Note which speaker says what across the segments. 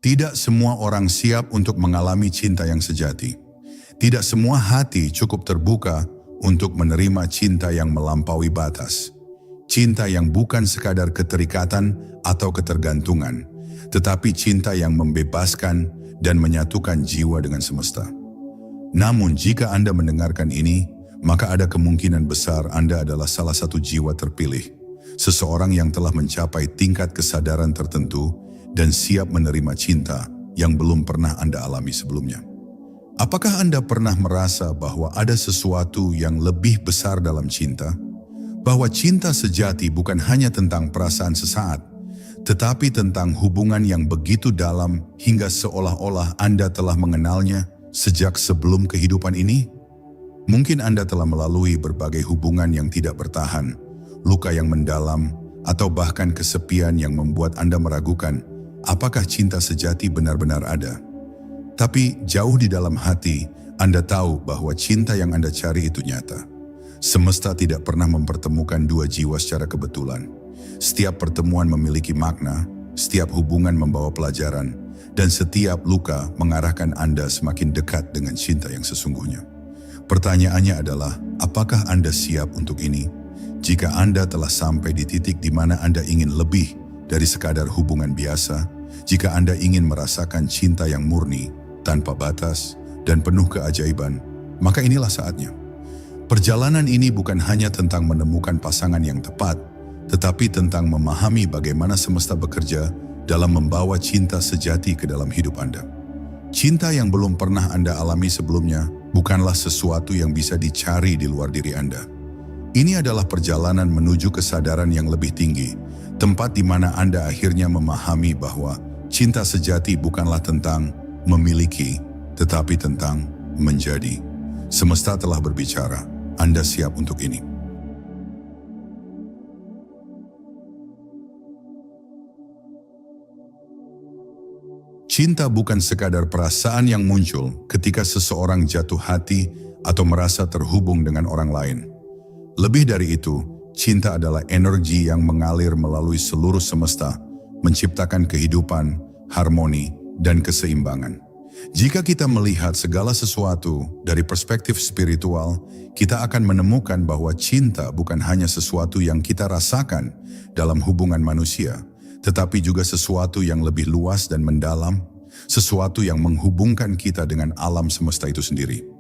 Speaker 1: Tidak semua orang siap untuk mengalami cinta yang sejati. Tidak semua hati cukup terbuka untuk menerima cinta yang melampaui batas. Cinta yang bukan sekadar keterikatan atau ketergantungan, tetapi cinta yang membebaskan dan menyatukan jiwa dengan semesta. Namun jika Anda mendengarkan ini, maka ada kemungkinan besar Anda adalah salah satu jiwa terpilih. Seseorang yang telah mencapai tingkat kesadaran tertentu dan siap menerima cinta yang belum pernah Anda alami sebelumnya. Apakah Anda pernah merasa bahwa ada sesuatu yang lebih besar dalam cinta? Bahwa cinta sejati bukan hanya tentang perasaan sesaat, tetapi tentang hubungan yang begitu dalam hingga seolah-olah Anda telah mengenalnya sejak sebelum kehidupan ini? Mungkin Anda telah melalui berbagai hubungan yang tidak bertahan, luka yang mendalam, atau bahkan kesepian yang membuat Anda meragukan apakah cinta sejati benar-benar ada. Tapi jauh di dalam hati, Anda tahu bahwa cinta yang Anda cari itu nyata. Semesta tidak pernah mempertemukan dua jiwa secara kebetulan. Setiap pertemuan memiliki makna, setiap hubungan membawa pelajaran, dan setiap luka mengarahkan Anda semakin dekat dengan cinta yang sesungguhnya. Pertanyaannya adalah, apakah Anda siap untuk ini? Jika Anda telah sampai di titik di mana Anda ingin lebih dari sekadar hubungan biasa, jika Anda ingin merasakan cinta yang murni, tanpa batas, dan penuh keajaiban, maka inilah saatnya. Perjalanan ini bukan hanya tentang menemukan pasangan yang tepat, tetapi tentang memahami bagaimana semesta bekerja dalam membawa cinta sejati ke dalam hidup Anda. Cinta yang belum pernah Anda alami sebelumnya bukanlah sesuatu yang bisa dicari di luar diri Anda. Ini adalah perjalanan menuju kesadaran yang lebih tinggi, tempat di mana Anda akhirnya memahami bahwa cinta sejati bukanlah tentang memiliki, tetapi tentang menjadi. Semesta telah berbicara, Anda siap untuk ini. Cinta bukan sekadar perasaan yang muncul ketika seseorang jatuh hati atau merasa terhubung dengan orang lain. Lebih dari itu, cinta adalah energi yang mengalir melalui seluruh semesta, menciptakan kehidupan, harmoni, dan keseimbangan. Jika kita melihat segala sesuatu dari perspektif spiritual, kita akan menemukan bahwa cinta bukan hanya sesuatu yang kita rasakan dalam hubungan manusia, tetapi juga sesuatu yang lebih luas dan mendalam, sesuatu yang menghubungkan kita dengan alam semesta itu sendiri.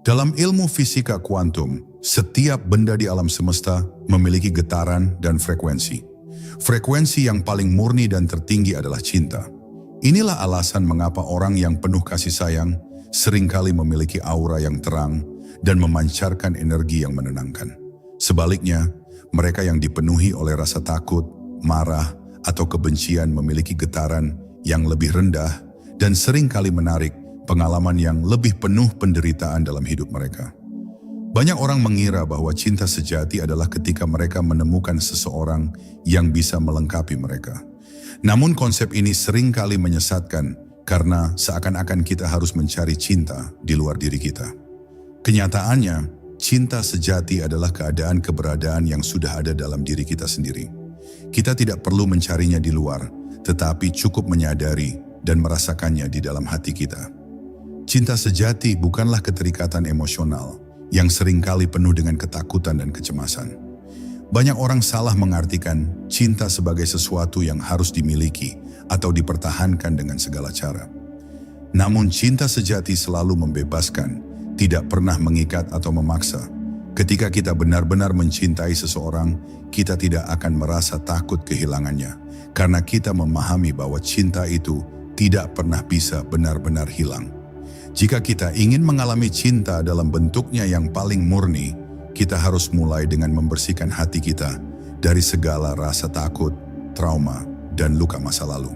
Speaker 1: Dalam ilmu fisika kuantum, setiap benda di alam semesta memiliki getaran dan frekuensi. Frekuensi yang paling murni dan tertinggi adalah cinta. Inilah alasan mengapa orang yang penuh kasih sayang seringkali memiliki aura yang terang dan memancarkan energi yang menenangkan. Sebaliknya, mereka yang dipenuhi oleh rasa takut, marah, atau kebencian memiliki getaran yang lebih rendah dan seringkali menarik pengalaman yang lebih penuh penderitaan dalam hidup mereka. Banyak orang mengira bahwa cinta sejati adalah ketika mereka menemukan seseorang yang bisa melengkapi mereka. Namun konsep ini seringkali menyesatkan karena seakan-akan kita harus mencari cinta di luar diri kita. Kenyataannya, cinta sejati adalah keberadaan yang sudah ada dalam diri kita sendiri. Kita tidak perlu mencarinya di luar, tetapi cukup menyadari dan merasakannya di dalam hati kita. Cinta sejati bukanlah keterikatan emosional yang seringkali penuh dengan ketakutan dan kecemasan. Banyak orang salah mengartikan cinta sebagai sesuatu yang harus dimiliki atau dipertahankan dengan segala cara. Namun cinta sejati selalu membebaskan, tidak pernah mengikat atau memaksa. Ketika kita benar-benar mencintai seseorang, kita tidak akan merasa takut kehilangannya, karena kita memahami bahwa cinta itu tidak pernah bisa benar-benar hilang. Jika kita ingin mengalami cinta dalam bentuknya yang paling murni, kita harus mulai dengan membersihkan hati kita dari segala rasa takut, trauma, dan luka masa lalu.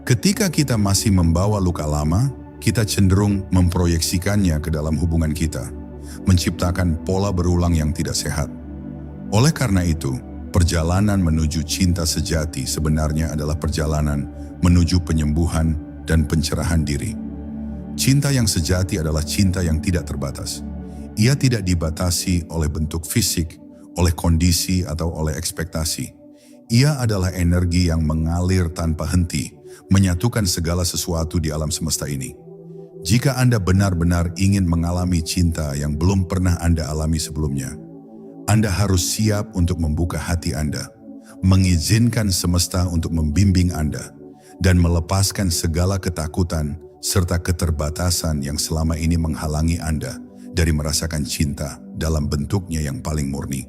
Speaker 1: Ketika kita masih membawa luka lama, kita cenderung memproyeksikannya ke dalam hubungan kita, menciptakan pola berulang yang tidak sehat. Oleh karena itu, perjalanan menuju cinta sejati sebenarnya adalah perjalanan menuju penyembuhan dan pencerahan diri. Cinta yang sejati adalah cinta yang tidak terbatas. Ia tidak dibatasi oleh bentuk fisik, oleh kondisi, atau oleh ekspektasi. Ia adalah energi yang mengalir tanpa henti, menyatukan segala sesuatu di alam semesta ini. Jika Anda benar-benar ingin mengalami cinta yang belum pernah Anda alami sebelumnya, Anda harus siap untuk membuka hati Anda, mengizinkan semesta untuk membimbing Anda, dan melepaskan segala ketakutan serta keterbatasan yang selama ini menghalangi Anda dari merasakan cinta dalam bentuknya yang paling murni.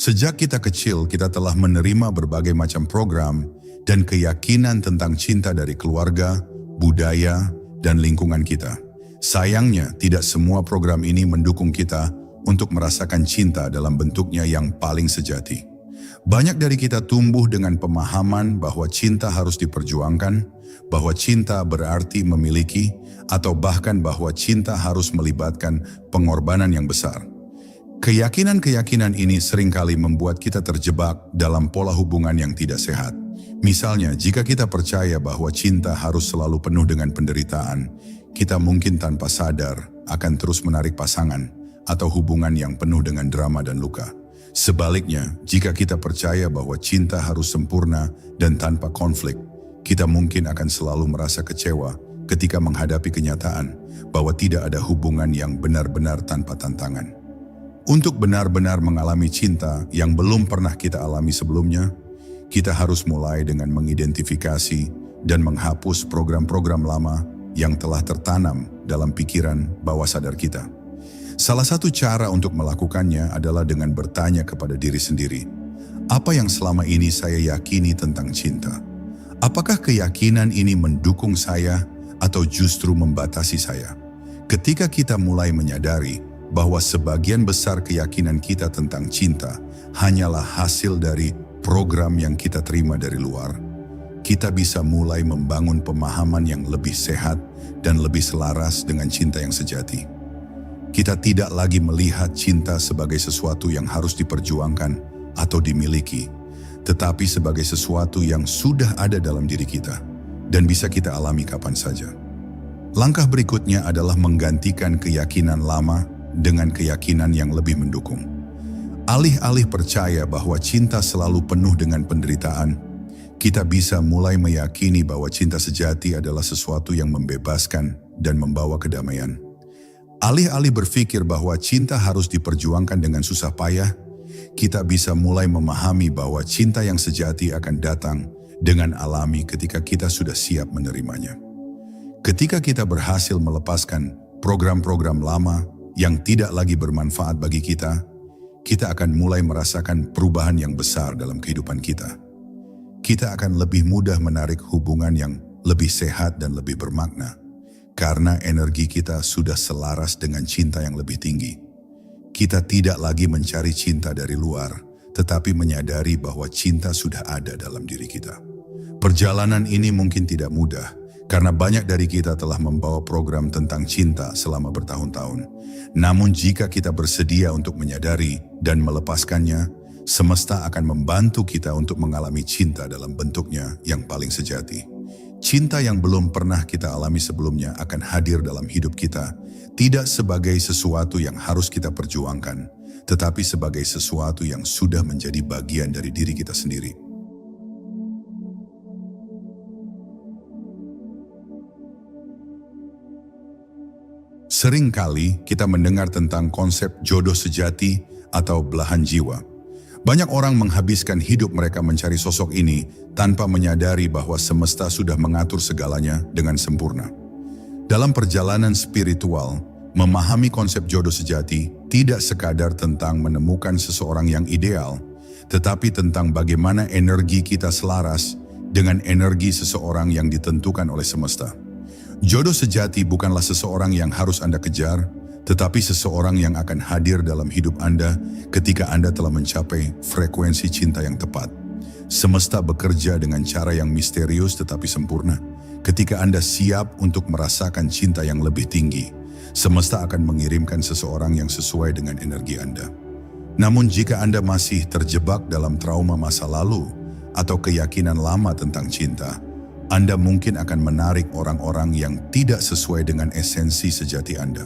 Speaker 1: Sejak kita kecil, kita telah menerima berbagai macam program dan keyakinan tentang cinta dari keluarga, budaya, dan lingkungan kita. Sayangnya, tidak semua program ini mendukung kita untuk merasakan cinta dalam bentuknya yang paling sejati. Banyak dari kita tumbuh dengan pemahaman bahwa cinta harus diperjuangkan, bahwa cinta berarti memiliki, atau bahkan bahwa cinta harus melibatkan pengorbanan yang besar. Keyakinan-keyakinan ini seringkali membuat kita terjebak dalam pola hubungan yang tidak sehat. Misalnya, jika kita percaya bahwa cinta harus selalu penuh dengan penderitaan, kita mungkin tanpa sadar akan terus menarik pasangan atau hubungan yang penuh dengan drama dan luka. Sebaliknya, jika kita percaya bahwa cinta harus sempurna dan tanpa konflik, kita mungkin akan selalu merasa kecewa ketika menghadapi kenyataan bahwa tidak ada hubungan yang benar-benar tanpa tantangan. Untuk benar-benar mengalami cinta yang belum pernah kita alami sebelumnya, kita harus mulai dengan mengidentifikasi dan menghapus program-program lama yang telah tertanam dalam pikiran bawah sadar kita. Salah satu cara untuk melakukannya adalah dengan bertanya kepada diri sendiri, apa yang selama ini saya yakini tentang cinta? Apakah keyakinan ini mendukung saya atau justru membatasi saya? Ketika kita mulai menyadari bahwa sebagian besar keyakinan kita tentang cinta hanyalah hasil dari program yang kita terima dari luar, kita bisa mulai membangun pemahaman yang lebih sehat dan lebih selaras dengan cinta yang sejati. Kita tidak lagi melihat cinta sebagai sesuatu yang harus diperjuangkan atau dimiliki, tetapi sebagai sesuatu yang sudah ada dalam diri kita dan bisa kita alami kapan saja. Langkah berikutnya adalah menggantikan keyakinan lama dengan keyakinan yang lebih mendukung. Alih-alih percaya bahwa cinta selalu penuh dengan penderitaan, kita bisa mulai meyakini bahwa cinta sejati adalah sesuatu yang membebaskan dan membawa kedamaian. Alih-alih berpikir bahwa cinta harus diperjuangkan dengan susah payah, kita bisa mulai memahami bahwa cinta yang sejati akan datang dengan alami ketika kita sudah siap menerimanya. Ketika kita berhasil melepaskan program-program lama yang tidak lagi bermanfaat bagi kita, kita akan mulai merasakan perubahan yang besar dalam kehidupan kita. Kita akan lebih mudah menarik hubungan yang lebih sehat dan lebih bermakna, karena energi kita sudah selaras dengan cinta yang lebih tinggi. Kita tidak lagi mencari cinta dari luar, tetapi menyadari bahwa cinta sudah ada dalam diri kita. Perjalanan ini mungkin tidak mudah, karena banyak dari kita telah membawa program tentang cinta selama bertahun-tahun. Namun jika kita bersedia untuk menyadari dan melepaskannya, semesta akan membantu kita untuk mengalami cinta dalam bentuknya yang paling sejati. Cinta yang belum pernah kita alami sebelumnya akan hadir dalam hidup kita, tidak sebagai sesuatu yang harus kita perjuangkan, tetapi sebagai sesuatu yang sudah menjadi bagian dari diri kita sendiri. Seringkali kita mendengar tentang konsep jodoh sejati atau belahan jiwa. Banyak orang menghabiskan hidup mereka mencari sosok ini tanpa menyadari bahwa semesta sudah mengatur segalanya dengan sempurna. Dalam perjalanan spiritual, memahami konsep jodoh sejati tidak sekadar tentang menemukan seseorang yang ideal, tetapi tentang bagaimana energi kita selaras dengan energi seseorang yang ditentukan oleh semesta. Jodoh sejati bukanlah seseorang yang harus Anda kejar, tetapi seseorang yang akan hadir dalam hidup Anda ketika Anda telah mencapai frekuensi cinta yang tepat. Semesta bekerja dengan cara yang misterius tetapi sempurna. Ketika Anda siap untuk merasakan cinta yang lebih tinggi, semesta akan mengirimkan seseorang yang sesuai dengan energi Anda. Namun jika Anda masih terjebak dalam trauma masa lalu atau keyakinan lama tentang cinta, Anda mungkin akan menarik orang-orang yang tidak sesuai dengan esensi sejati Anda.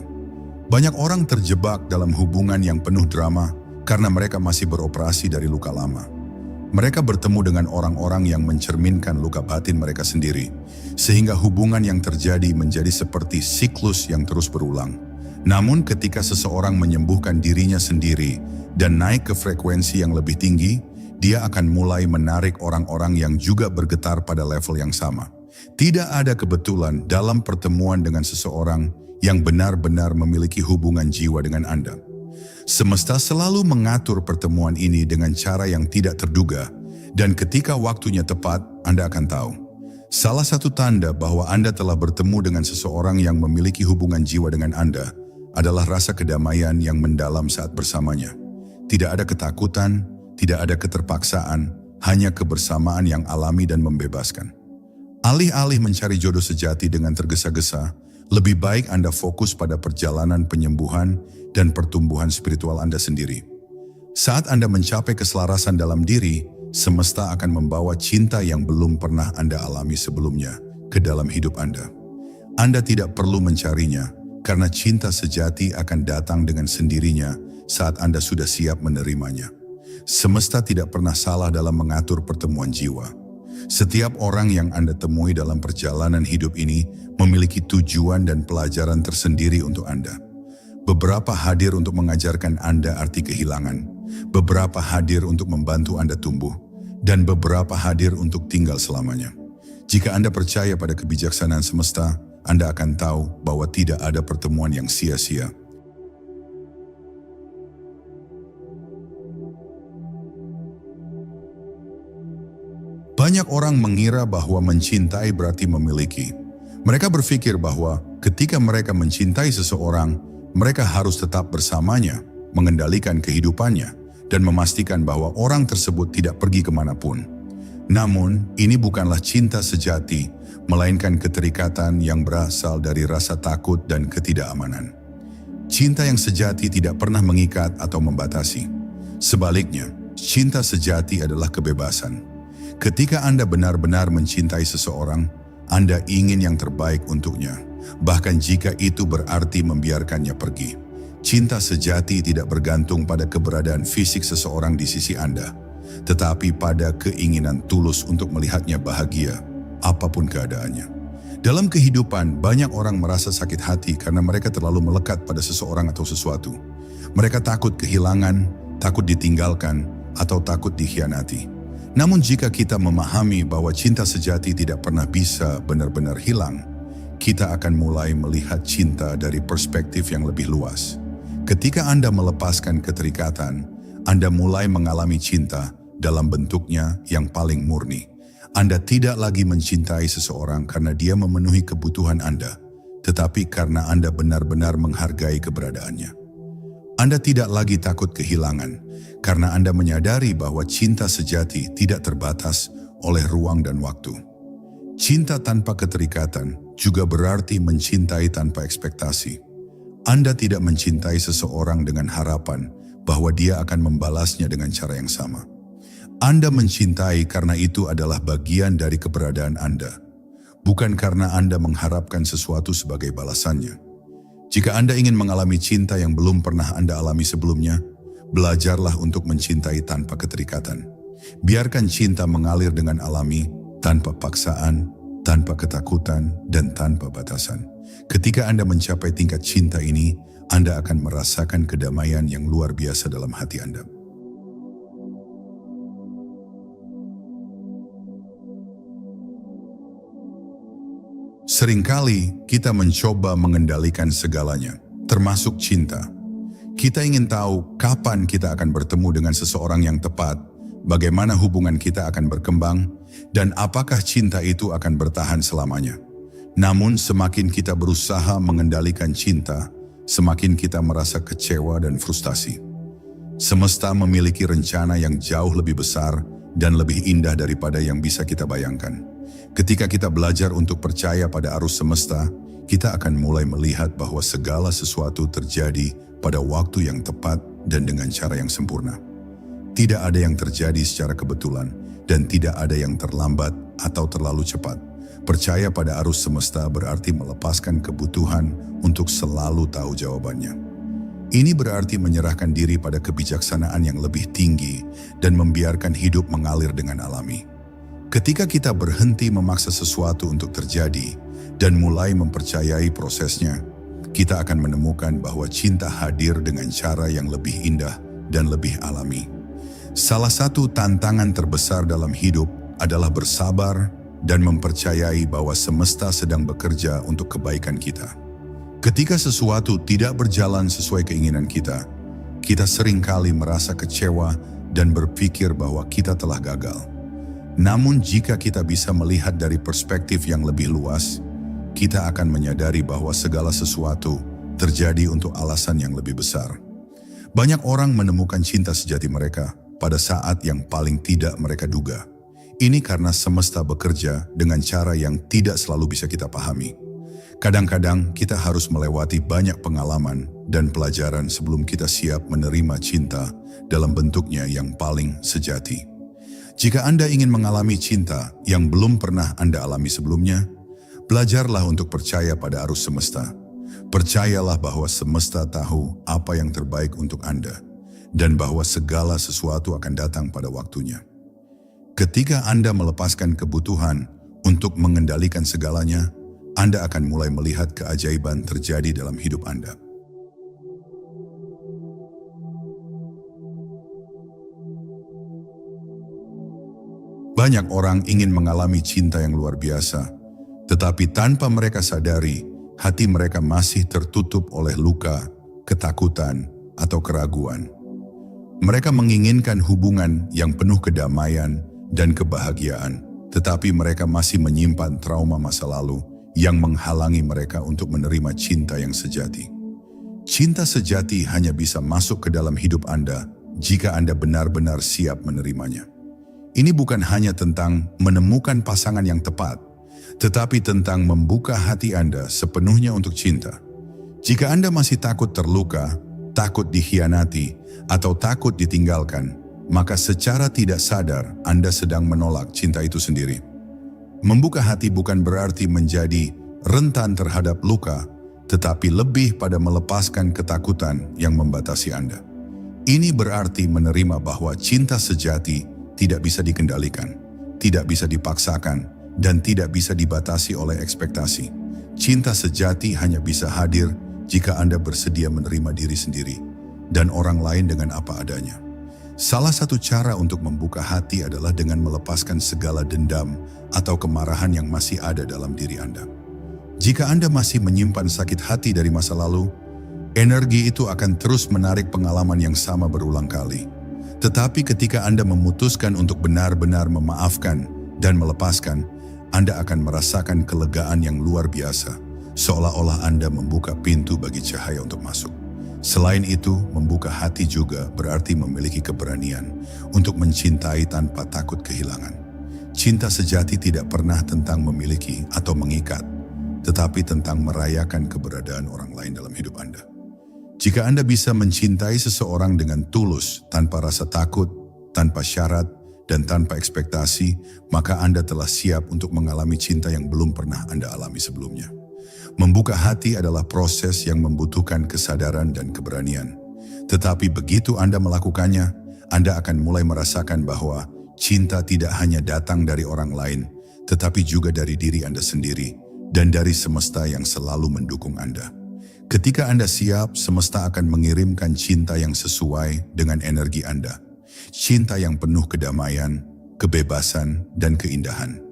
Speaker 1: Banyak orang terjebak dalam hubungan yang penuh drama karena mereka masih beroperasi dari luka lama. Mereka bertemu dengan orang-orang yang mencerminkan luka batin mereka sendiri, sehingga hubungan yang terjadi menjadi seperti siklus yang terus berulang. Namun ketika seseorang menyembuhkan dirinya sendiri dan naik ke frekuensi yang lebih tinggi, dia akan mulai menarik orang-orang yang juga bergetar pada level yang sama. Tidak ada kebetulan dalam pertemuan dengan seseorang yang benar-benar memiliki hubungan jiwa dengan Anda. Semesta selalu mengatur pertemuan ini dengan cara yang tidak terduga, dan ketika waktunya tepat, Anda akan tahu. Salah satu tanda bahwa Anda telah bertemu dengan seseorang yang memiliki hubungan jiwa dengan Anda adalah rasa kedamaian yang mendalam saat bersamanya. Tidak ada ketakutan, tidak ada keterpaksaan, hanya kebersamaan yang alami dan membebaskan. Alih-alih mencari jodoh sejati dengan tergesa-gesa, lebih baik Anda fokus pada perjalanan penyembuhan dan pertumbuhan spiritual Anda sendiri. Saat Anda mencapai keselarasan dalam diri, semesta akan membawa cinta yang belum pernah Anda alami sebelumnya ke dalam hidup Anda. Anda tidak perlu mencarinya, karena cinta sejati akan datang dengan sendirinya saat Anda sudah siap menerimanya. Semesta tidak pernah salah dalam mengatur pertemuan jiwa. Setiap orang yang Anda temui dalam perjalanan hidup ini memiliki tujuan dan pelajaran tersendiri untuk Anda. Beberapa hadir untuk mengajarkan Anda arti kehilangan, beberapa hadir untuk membantu Anda tumbuh, dan beberapa hadir untuk tinggal selamanya. Jika Anda percaya pada kebijaksanaan semesta, Anda akan tahu bahwa tidak ada pertemuan yang sia-sia. Banyak orang mengira bahwa mencintai berarti memiliki. Mereka berpikir bahwa ketika mereka mencintai seseorang, mereka harus tetap bersamanya, mengendalikan kehidupannya, dan memastikan bahwa orang tersebut tidak pergi kemanapun. Namun, ini bukanlah cinta sejati, melainkan keterikatan yang berasal dari rasa takut dan ketidakamanan. Cinta yang sejati tidak pernah mengikat atau membatasi. Sebaliknya, cinta sejati adalah kebebasan. Ketika Anda benar-benar mencintai seseorang, Anda ingin yang terbaik untuknya, bahkan jika itu berarti membiarkannya pergi. Cinta sejati tidak bergantung pada keberadaan fisik seseorang di sisi Anda, tetapi pada keinginan tulus untuk melihatnya bahagia, apapun keadaannya. Dalam kehidupan, banyak orang merasa sakit hati karena mereka terlalu melekat pada seseorang atau sesuatu. Mereka takut kehilangan, takut ditinggalkan, atau takut dikhianati. Namun jika kita memahami bahwa cinta sejati tidak pernah bisa benar-benar hilang, kita akan mulai melihat cinta dari perspektif yang lebih luas. Ketika Anda melepaskan keterikatan, Anda mulai mengalami cinta dalam bentuknya yang paling murni. Anda tidak lagi mencintai seseorang karena dia memenuhi kebutuhan Anda, tetapi karena Anda benar-benar menghargai keberadaannya. Anda tidak lagi takut kehilangan, karena Anda menyadari bahwa cinta sejati tidak terbatas oleh ruang dan waktu. Cinta tanpa keterikatan juga berarti mencintai tanpa ekspektasi. Anda tidak mencintai seseorang dengan harapan bahwa dia akan membalasnya dengan cara yang sama. Anda mencintai karena itu adalah bagian dari keberadaan Anda, bukan karena Anda mengharapkan sesuatu sebagai balasannya. Jika Anda ingin mengalami cinta yang belum pernah Anda alami sebelumnya, belajarlah untuk mencintai tanpa keterikatan. Biarkan cinta mengalir dengan alami, tanpa paksaan, tanpa ketakutan, dan tanpa batasan. Ketika Anda mencapai tingkat cinta ini, Anda akan merasakan kedamaian yang luar biasa dalam hati Anda. Seringkali kita mencoba mengendalikan segalanya, termasuk cinta. Kita ingin tahu kapan kita akan bertemu dengan seseorang yang tepat, bagaimana hubungan kita akan berkembang, dan apakah cinta itu akan bertahan selamanya. Namun semakin kita berusaha mengendalikan cinta, semakin kita merasa kecewa dan frustasi. Semesta memiliki rencana yang jauh lebih besar dan lebih indah daripada yang bisa kita bayangkan. Ketika kita belajar untuk percaya pada arus semesta, kita akan mulai melihat bahwa segala sesuatu terjadi pada waktu yang tepat dan dengan cara yang sempurna. Tidak ada yang terjadi secara kebetulan dan tidak ada yang terlambat atau terlalu cepat. Percaya pada arus semesta berarti melepaskan kebutuhan untuk selalu tahu jawabannya. Ini berarti menyerahkan diri pada kebijaksanaan yang lebih tinggi dan membiarkan hidup mengalir dengan alami. Ketika kita berhenti memaksa sesuatu untuk terjadi dan mulai mempercayai prosesnya, kita akan menemukan bahwa cinta hadir dengan cara yang lebih indah dan lebih alami. Salah satu tantangan terbesar dalam hidup adalah bersabar dan mempercayai bahwa semesta sedang bekerja untuk kebaikan kita. Ketika sesuatu tidak berjalan sesuai keinginan kita seringkali merasa kecewa dan berpikir bahwa kita telah gagal. Namun jika kita bisa melihat dari perspektif yang lebih luas, kita akan menyadari bahwa segala sesuatu terjadi untuk alasan yang lebih besar. Banyak orang menemukan cinta sejati mereka pada saat yang paling tidak mereka duga. Ini karena semesta bekerja dengan cara yang tidak selalu bisa kita pahami. Kadang-kadang kita harus melewati banyak pengalaman dan pelajaran sebelum kita siap menerima cinta dalam bentuknya yang paling sejati. Jika Anda ingin mengalami cinta yang belum pernah Anda alami sebelumnya, belajarlah untuk percaya pada arus semesta. Percayalah bahwa semesta tahu apa yang terbaik untuk Anda, dan bahwa segala sesuatu akan datang pada waktunya. Ketika Anda melepaskan kebutuhan untuk mengendalikan segalanya, Anda akan mulai melihat keajaiban terjadi dalam hidup Anda. Banyak orang ingin mengalami cinta yang luar biasa, tetapi tanpa mereka sadari, hati mereka masih tertutup oleh luka, ketakutan, atau keraguan. Mereka menginginkan hubungan yang penuh kedamaian dan kebahagiaan, tetapi mereka masih menyimpan trauma masa lalu yang menghalangi mereka untuk menerima cinta yang sejati. Cinta sejati hanya bisa masuk ke dalam hidup Anda jika Anda benar-benar siap menerimanya. Ini bukan hanya tentang menemukan pasangan yang tepat, tetapi tentang membuka hati Anda sepenuhnya untuk cinta. Jika Anda masih takut terluka, takut dikhianati, atau takut ditinggalkan, maka secara tidak sadar Anda sedang menolak cinta itu sendiri. Membuka hati bukan berarti menjadi rentan terhadap luka, tetapi lebih pada melepaskan ketakutan yang membatasi Anda. Ini berarti menerima bahwa cinta sejati tidak bisa dikendalikan, tidak bisa dipaksakan, dan tidak bisa dibatasi oleh ekspektasi. Cinta sejati hanya bisa hadir jika Anda bersedia menerima diri sendiri dan orang lain dengan apa adanya. Salah satu cara untuk membuka hati adalah dengan melepaskan segala dendam atau kemarahan yang masih ada dalam diri Anda. Jika Anda masih menyimpan sakit hati dari masa lalu, energi itu akan terus menarik pengalaman yang sama berulang kali. Tetapi ketika Anda memutuskan untuk benar-benar memaafkan dan melepaskan, Anda akan merasakan kelegaan yang luar biasa, seolah-olah Anda membuka pintu bagi cahaya untuk masuk. Selain itu, membuka hati juga berarti memiliki keberanian untuk mencintai tanpa takut kehilangan. Cinta sejati tidak pernah tentang memiliki atau mengikat, tetapi tentang merayakan keberadaan orang lain dalam hidup Anda. Jika Anda bisa mencintai seseorang dengan tulus, tanpa rasa takut, tanpa syarat, dan tanpa ekspektasi, maka Anda telah siap untuk mengalami cinta yang belum pernah Anda alami sebelumnya. Membuka hati adalah proses yang membutuhkan kesadaran dan keberanian. Tetapi begitu Anda melakukannya, Anda akan mulai merasakan bahwa cinta tidak hanya datang dari orang lain, tetapi juga dari diri Anda sendiri dan dari semesta yang selalu mendukung Anda. Ketika Anda siap, semesta akan mengirimkan cinta yang sesuai dengan energi Anda. Cinta yang penuh kedamaian, kebebasan, dan keindahan.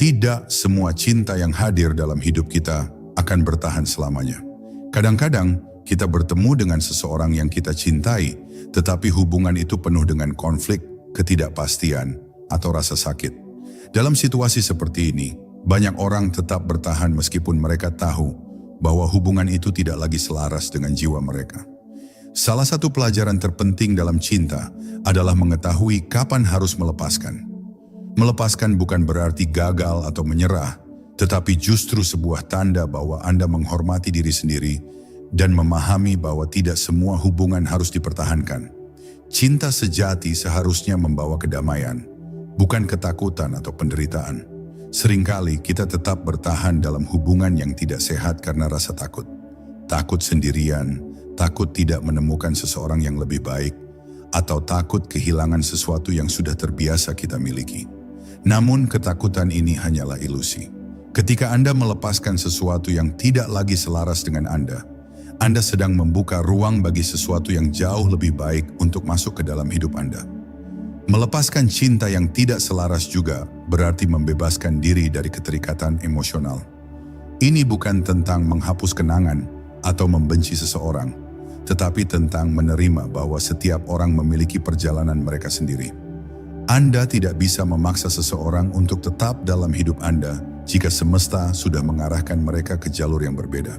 Speaker 1: Tidak semua cinta yang hadir dalam hidup kita akan bertahan selamanya. Kadang-kadang kita bertemu dengan seseorang yang kita cintai, tetapi hubungan itu penuh dengan konflik, ketidakpastian, atau rasa sakit. Dalam situasi seperti ini, banyak orang tetap bertahan meskipun mereka tahu bahwa hubungan itu tidak lagi selaras dengan jiwa mereka. Salah satu pelajaran terpenting dalam cinta adalah mengetahui kapan harus melepaskan. Melepaskan bukan berarti gagal atau menyerah, tetapi justru sebuah tanda bahwa Anda menghormati diri sendiri dan memahami bahwa tidak semua hubungan harus dipertahankan. Cinta sejati seharusnya membawa kedamaian, bukan ketakutan atau penderitaan. Seringkali kita tetap bertahan dalam hubungan yang tidak sehat karena rasa takut. Takut sendirian, takut tidak menemukan seseorang yang lebih baik, atau takut kehilangan sesuatu yang sudah terbiasa kita miliki. Namun ketakutan ini hanyalah ilusi. Ketika Anda melepaskan sesuatu yang tidak lagi selaras dengan Anda sedang membuka ruang bagi sesuatu yang jauh lebih baik untuk masuk ke dalam hidup Anda. Melepaskan cinta yang tidak selaras juga berarti membebaskan diri dari keterikatan emosional. Ini bukan tentang menghapus kenangan atau membenci seseorang, tetapi tentang menerima bahwa setiap orang memiliki perjalanan mereka sendiri. Anda tidak bisa memaksa seseorang untuk tetap dalam hidup Anda jika semesta sudah mengarahkan mereka ke jalur yang berbeda.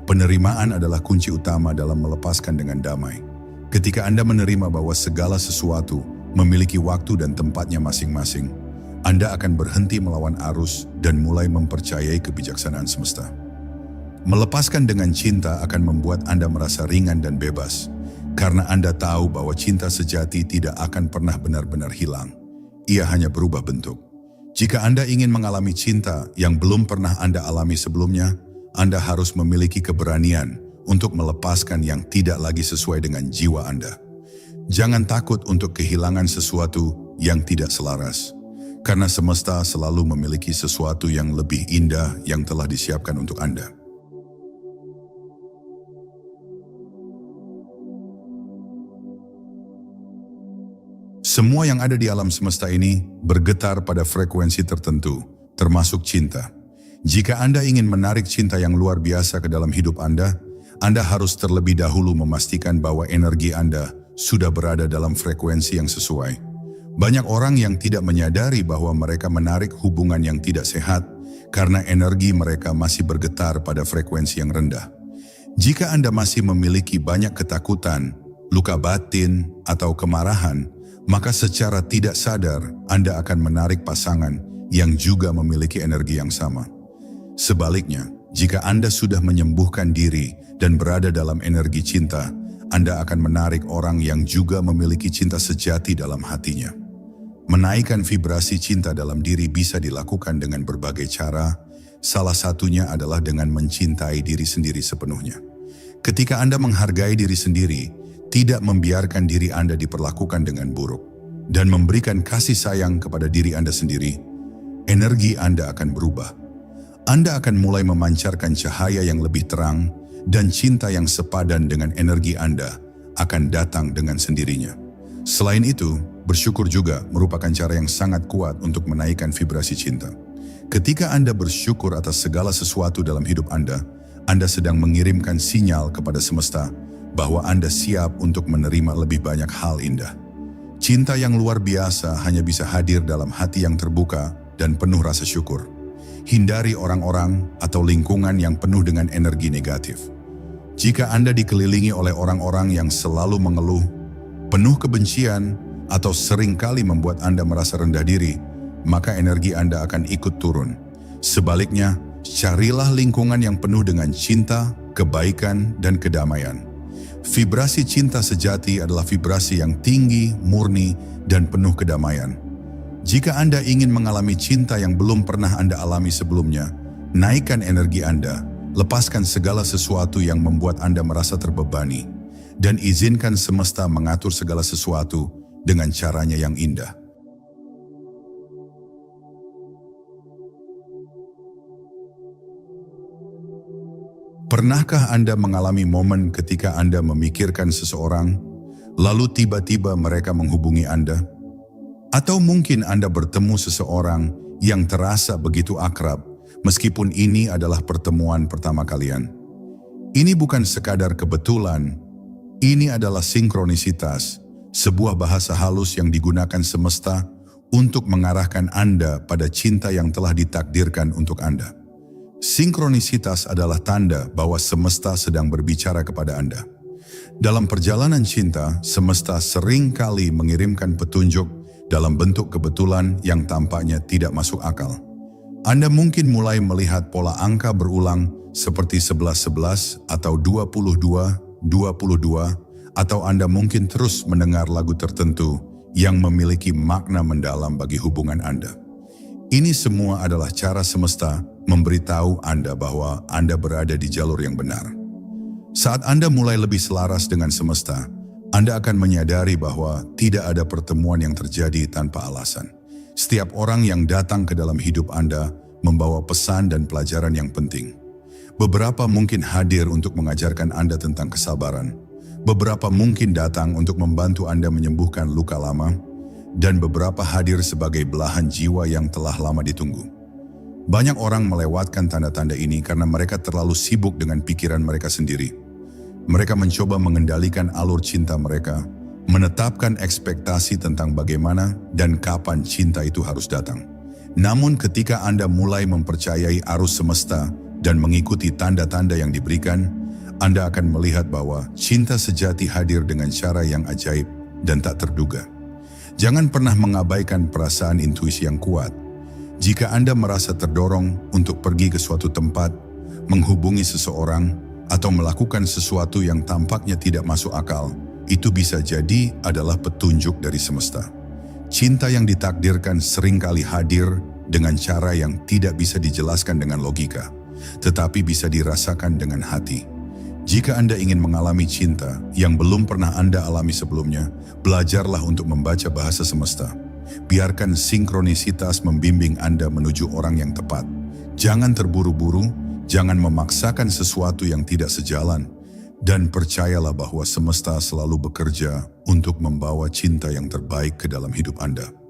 Speaker 1: Penerimaan adalah kunci utama dalam melepaskan dengan damai. Ketika Anda menerima bahwa segala sesuatu memiliki waktu dan tempatnya masing-masing, Anda akan berhenti melawan arus dan mulai mempercayai kebijaksanaan semesta. Melepaskan dengan cinta akan membuat Anda merasa ringan dan bebas, karena Anda tahu bahwa cinta sejati tidak akan pernah benar-benar hilang. Ia hanya berubah bentuk. Jika Anda ingin mengalami cinta yang belum pernah Anda alami sebelumnya, Anda harus memiliki keberanian untuk melepaskan yang tidak lagi sesuai dengan jiwa Anda. Jangan takut untuk kehilangan sesuatu yang tidak selaras, karena semesta selalu memiliki sesuatu yang lebih indah yang telah disiapkan untuk Anda. Semua yang ada di alam semesta ini bergetar pada frekuensi tertentu, termasuk cinta. Jika Anda ingin menarik cinta yang luar biasa ke dalam hidup Anda harus terlebih dahulu memastikan bahwa energi Anda sudah berada dalam frekuensi yang sesuai. Banyak orang yang tidak menyadari bahwa mereka menarik hubungan yang tidak sehat karena energi mereka masih bergetar pada frekuensi yang rendah. Jika Anda masih memiliki banyak ketakutan, luka batin, atau kemarahan, maka secara tidak sadar Anda akan menarik pasangan yang juga memiliki energi yang sama. Sebaliknya, jika Anda sudah menyembuhkan diri dan berada dalam energi cinta, Anda akan menarik orang yang juga memiliki cinta sejati dalam hatinya. Menaikkan vibrasi cinta dalam diri bisa dilakukan dengan berbagai cara, salah satunya adalah dengan mencintai diri sendiri sepenuhnya. Ketika Anda menghargai diri sendiri, tidak membiarkan diri Anda diperlakukan dengan buruk, dan memberikan kasih sayang kepada diri Anda sendiri, energi Anda akan berubah. Anda akan mulai memancarkan cahaya yang lebih terang, dan cinta yang sepadan dengan energi Anda akan datang dengan sendirinya. Selain itu, bersyukur juga merupakan cara yang sangat kuat untuk menaikkan vibrasi cinta. Ketika Anda bersyukur atas segala sesuatu dalam hidup Anda sedang mengirimkan sinyal kepada semesta bahwa Anda siap untuk menerima lebih banyak hal indah. Cinta yang luar biasa hanya bisa hadir dalam hati yang terbuka dan penuh rasa syukur. Hindari orang-orang atau lingkungan yang penuh dengan energi negatif. Jika Anda dikelilingi oleh orang-orang yang selalu mengeluh, penuh kebencian, atau seringkali membuat Anda merasa rendah diri, maka energi Anda akan ikut turun. Sebaliknya, carilah lingkungan yang penuh dengan cinta, kebaikan, dan kedamaian. Vibrasi cinta sejati adalah vibrasi yang tinggi, murni, dan penuh kedamaian. Jika Anda ingin mengalami cinta yang belum pernah Anda alami sebelumnya, naikkan energi Anda, lepaskan segala sesuatu yang membuat Anda merasa terbebani, dan izinkan semesta mengatur segala sesuatu dengan caranya yang indah. Pernahkah Anda mengalami momen ketika Anda memikirkan seseorang, lalu tiba-tiba mereka menghubungi Anda? Atau mungkin Anda bertemu seseorang yang terasa begitu akrab, meskipun ini adalah pertemuan pertama kalian. Ini bukan sekadar kebetulan, ini adalah sinkronisitas, sebuah bahasa halus yang digunakan semesta untuk mengarahkan Anda pada cinta yang telah ditakdirkan untuk Anda. Sinkronisitas adalah tanda bahwa semesta sedang berbicara kepada Anda. Dalam perjalanan cinta, semesta sering kali mengirimkan petunjuk dalam bentuk kebetulan yang tampaknya tidak masuk akal. Anda mungkin mulai melihat pola angka berulang seperti 11-11 atau 22-22, atau Anda mungkin terus mendengar lagu tertentu yang memiliki makna mendalam bagi hubungan Anda. Ini semua adalah cara semesta memberitahu Anda bahwa Anda berada di jalur yang benar. Saat Anda mulai lebih selaras dengan semesta, Anda akan menyadari bahwa tidak ada pertemuan yang terjadi tanpa alasan. Setiap orang yang datang ke dalam hidup Anda membawa pesan dan pelajaran yang penting. Beberapa mungkin hadir untuk mengajarkan Anda tentang kesabaran. Beberapa mungkin datang untuk membantu Anda menyembuhkan luka lama, dan beberapa hadir sebagai belahan jiwa yang telah lama ditunggu. Banyak orang melewatkan tanda-tanda ini karena mereka terlalu sibuk dengan pikiran mereka sendiri. Mereka mencoba mengendalikan alur cinta mereka, menetapkan ekspektasi tentang bagaimana dan kapan cinta itu harus datang. Namun ketika Anda mulai mempercayai arus semesta dan mengikuti tanda-tanda yang diberikan, Anda akan melihat bahwa cinta sejati hadir dengan cara yang ajaib dan tak terduga. Jangan pernah mengabaikan perasaan intuisi yang kuat. Jika Anda merasa terdorong untuk pergi ke suatu tempat, menghubungi seseorang, atau melakukan sesuatu yang tampaknya tidak masuk akal, itu bisa jadi adalah petunjuk dari semesta. Cinta yang ditakdirkan seringkali hadir dengan cara yang tidak bisa dijelaskan dengan logika, tetapi bisa dirasakan dengan hati. Jika Anda ingin mengalami cinta yang belum pernah Anda alami sebelumnya, belajarlah untuk membaca bahasa semesta. Biarkan sinkronisitas membimbing Anda menuju orang yang tepat. Jangan terburu-buru, jangan memaksakan sesuatu yang tidak sejalan, dan percayalah bahwa semesta selalu bekerja untuk membawa cinta yang terbaik ke dalam hidup Anda.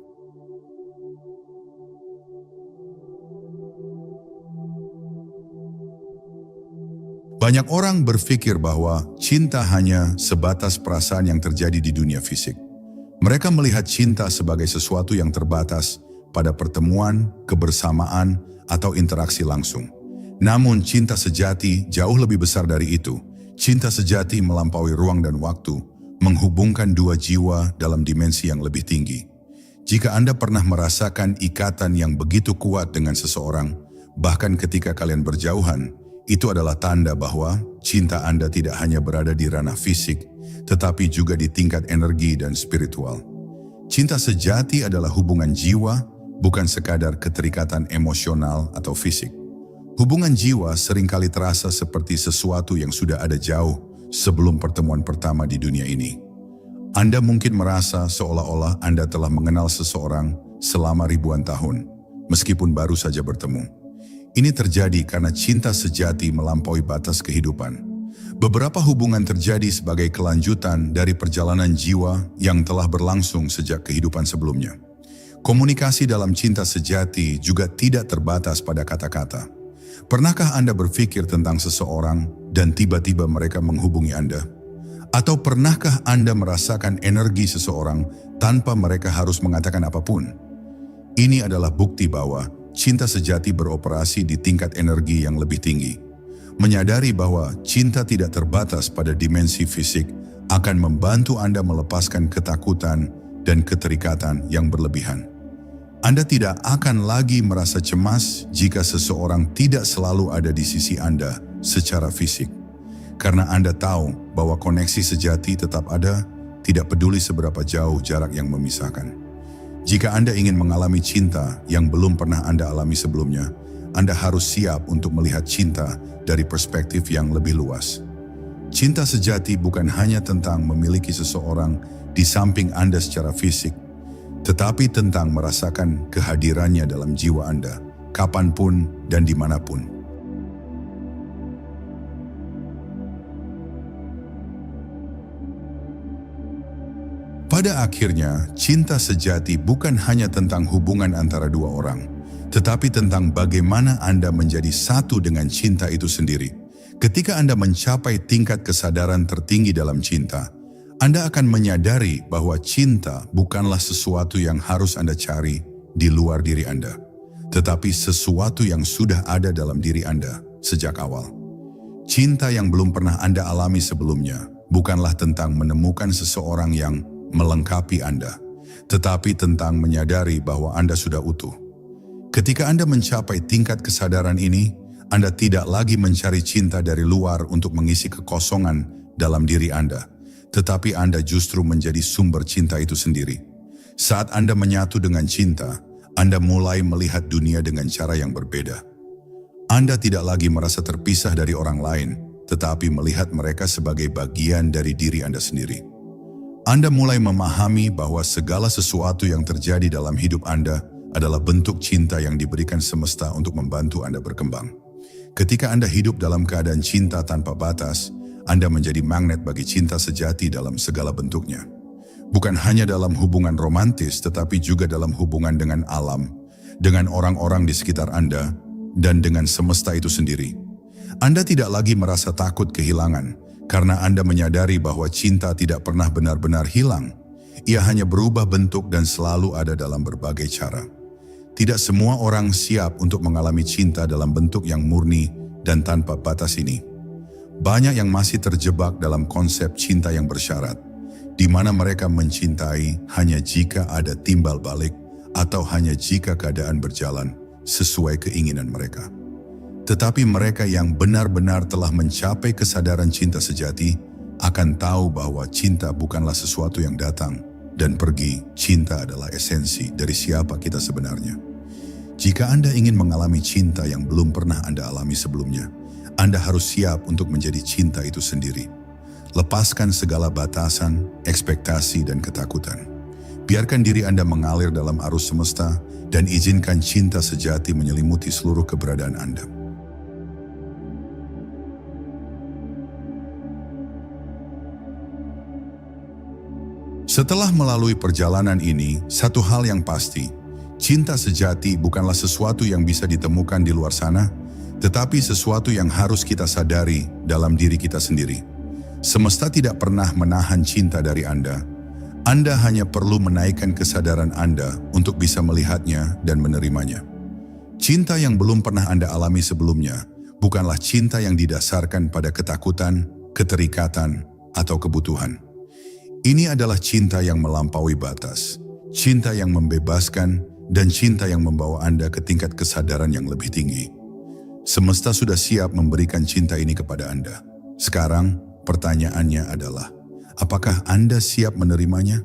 Speaker 1: Banyak orang berpikir bahwa cinta hanya sebatas perasaan yang terjadi di dunia fisik. Mereka melihat cinta sebagai sesuatu yang terbatas pada pertemuan, kebersamaan, atau interaksi langsung. Namun cinta sejati jauh lebih besar dari itu. Cinta sejati melampaui ruang dan waktu, menghubungkan dua jiwa dalam dimensi yang lebih tinggi. Jika Anda pernah merasakan ikatan yang begitu kuat dengan seseorang, bahkan ketika kalian berjauhan, itu adalah tanda bahwa cinta Anda tidak hanya berada di ranah fisik, tetapi juga di tingkat energi dan spiritual. Cinta sejati adalah hubungan jiwa, bukan sekadar keterikatan emosional atau fisik. Hubungan jiwa seringkali terasa seperti sesuatu yang sudah ada jauh sebelum pertemuan pertama di dunia ini. Anda mungkin merasa seolah-olah Anda telah mengenal seseorang selama ribuan tahun, meskipun baru saja bertemu. Ini terjadi karena cinta sejati melampaui batas kehidupan. Beberapa hubungan terjadi sebagai kelanjutan dari perjalanan jiwa yang telah berlangsung sejak kehidupan sebelumnya. Komunikasi dalam cinta sejati juga tidak terbatas pada kata-kata. Pernahkah Anda berpikir tentang seseorang dan tiba-tiba mereka menghubungi Anda? Atau pernahkah Anda merasakan energi seseorang tanpa mereka harus mengatakan apapun? Ini adalah bukti bahwa cinta sejati beroperasi di tingkat energi yang lebih tinggi. Menyadari bahwa cinta tidak terbatas pada dimensi fisik akan membantu Anda melepaskan ketakutan dan keterikatan yang berlebihan. Anda tidak akan lagi merasa cemas jika seseorang tidak selalu ada di sisi Anda secara fisik. Karena Anda tahu bahwa koneksi sejati tetap ada, tidak peduli seberapa jauh jarak yang memisahkan. Jika Anda ingin mengalami cinta yang belum pernah Anda alami sebelumnya, Anda harus siap untuk melihat cinta dari perspektif yang lebih luas. Cinta sejati bukan hanya tentang memiliki seseorang di samping Anda secara fisik, tetapi tentang merasakan kehadirannya dalam jiwa Anda, kapanpun dan dimanapun. Pada akhirnya, cinta sejati bukan hanya tentang hubungan antara dua orang, tetapi tentang bagaimana Anda menjadi satu dengan cinta itu sendiri. Ketika Anda mencapai tingkat kesadaran tertinggi dalam cinta, Anda akan menyadari bahwa cinta bukanlah sesuatu yang harus Anda cari di luar diri Anda, tetapi sesuatu yang sudah ada dalam diri Anda sejak awal. Cinta yang belum pernah Anda alami sebelumnya bukanlah tentang menemukan seseorang yang melengkapi Anda, tetapi tentang menyadari bahwa Anda sudah utuh. Ketika Anda mencapai tingkat kesadaran ini, Anda tidak lagi mencari cinta dari luar untuk mengisi kekosongan dalam diri Anda, tetapi Anda justru menjadi sumber cinta itu sendiri. Saat Anda menyatu dengan cinta, Anda mulai melihat dunia dengan cara yang berbeda. Anda tidak lagi merasa terpisah dari orang lain, tetapi melihat mereka sebagai bagian dari diri Anda sendiri. Anda mulai memahami bahwa segala sesuatu yang terjadi dalam hidup Anda adalah bentuk cinta yang diberikan semesta untuk membantu Anda berkembang. Ketika Anda hidup dalam keadaan cinta tanpa batas, Anda menjadi magnet bagi cinta sejati dalam segala bentuknya. Bukan hanya dalam hubungan romantis, tetapi juga dalam hubungan dengan alam, dengan orang-orang di sekitar Anda, dan dengan semesta itu sendiri. Anda tidak lagi merasa takut kehilangan, karena Anda menyadari bahwa cinta tidak pernah benar-benar hilang. Ia hanya berubah bentuk dan selalu ada dalam berbagai cara. Tidak semua orang siap untuk mengalami cinta dalam bentuk yang murni dan tanpa batas ini. Banyak yang masih terjebak dalam konsep cinta yang bersyarat, di mana mereka mencintai hanya jika ada timbal balik atau hanya jika keadaan berjalan sesuai keinginan mereka. Tetapi mereka yang benar-benar telah mencapai kesadaran cinta sejati akan tahu bahwa cinta bukanlah sesuatu yang datang dan pergi. Cinta adalah esensi dari siapa kita sebenarnya. Jika Anda ingin mengalami cinta yang belum pernah Anda alami sebelumnya, Anda harus siap untuk menjadi cinta itu sendiri. Lepaskan segala batasan, ekspektasi, dan ketakutan. Biarkan diri Anda mengalir dalam arus semesta dan izinkan cinta sejati menyelimuti seluruh keberadaan Anda. Setelah melalui perjalanan ini, satu hal yang pasti, cinta sejati bukanlah sesuatu yang bisa ditemukan di luar sana, tetapi sesuatu yang harus kita sadari dalam diri kita sendiri. Semesta tidak pernah menahan cinta dari Anda. Anda hanya perlu menaikkan kesadaran Anda untuk bisa melihatnya dan menerimanya. Cinta yang belum pernah Anda alami sebelumnya bukanlah cinta yang didasarkan pada ketakutan, keterikatan, atau kebutuhan. Ini adalah cinta yang melampaui batas, cinta yang membebaskan, dan cinta yang membawa Anda ke tingkat kesadaran yang lebih tinggi. Semesta sudah siap memberikan cinta ini kepada Anda. Sekarang, pertanyaannya adalah, apakah Anda siap menerimanya?